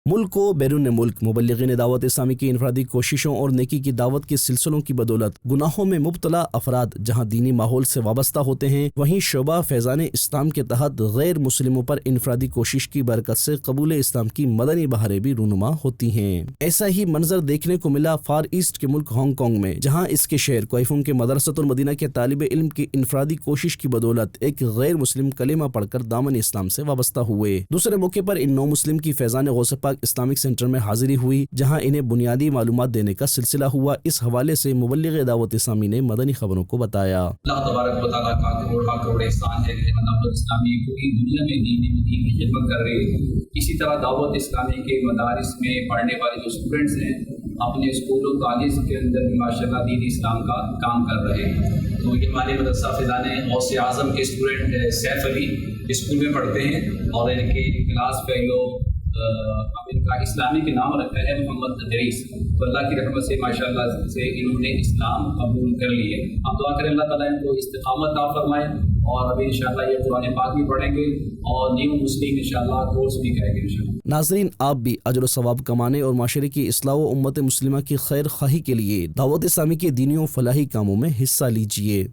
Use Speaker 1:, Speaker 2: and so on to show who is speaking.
Speaker 1: ملک و بیرون ملک مبلغین دعوت اسلامی کی انفرادی کوششوں اور نیکی کی دعوت کے سلسلوں کی بدولت گناہوں میں مبتلا افراد جہاں دینی ماحول سے وابستہ ہوتے ہیں، وہیں شعبہ فیضان اسلام کے تحت غیر مسلموں پر انفرادی کوشش کی برکت سے قبول اسلام کی مدنی بہاریں بھی رونما ہوتی ہیں۔ ایسا ہی منظر دیکھنے کو ملا فار ایسٹ کے ملک ہانگ کانگ میں، جہاں اس کے شہر کوئفون کے مدرسۃ المدینہ کے طالب علم کی انفرادی کوشش کی بدولت ایک غیر مسلم کلمہ پڑھ کر دامن اسلام سے وابستہ ہوئے۔ دوسرے موقع پر ان نو مسلم کی فیضان غوث پاک اسلامک سینٹر میں حاضری ہوئی، جہاں انہیں بنیادی معلومات دینے کا سلسلہ ہوا۔ اس حوالے سے مبلغ دعوت اسلامی نے مدنی خبروں کو بتایا۔
Speaker 2: اللہ تبارک و تعالیٰ کا کروڑ احسان ہے کہ دعوت اسلامی پوری دنیا میں دین کی خدمت کر رہی ہے۔ اسی طرح دعوت اسلامی کے مدارس میں پڑھنے والے جو اسٹوڈنٹس ہیں اپنے اسکول و کالج کے اندر ماشاءاللہ دین اسلام کا کام کر رہے ہیں۔ تو یہ ہمارے مدرسہ فیضان غوث اعظم کے اسٹوڈنٹ سیف علی اسکول میں پڑھتے ہیں اور ان کے کلاس فیلو اب ان کا اسلامی کے نام رکھا ہے محمد ادریس۔ تو اللہ کی رحمت سے ماشاءاللہ سے انہوں نے اسلام قبول کر لیے۔ آپ دعا کریں اللہ تعالیٰ ان کو استقامت عطا فرمائے، اور ابھی انشاءاللہ یہ قرآن پاک بھی پڑھیں گے اور نیو مسلم انشاءاللہ کورس بھی کریں گے انشاءاللہ۔
Speaker 1: ناظرین، آپ بھی اجر و ثواب کمانے اور معاشرے کی اصلاح و امت مسلمہ کی خیر خواہی کے لیے دعوت اسلامی کے دینی و فلاحی کاموں میں حصہ لیجیے۔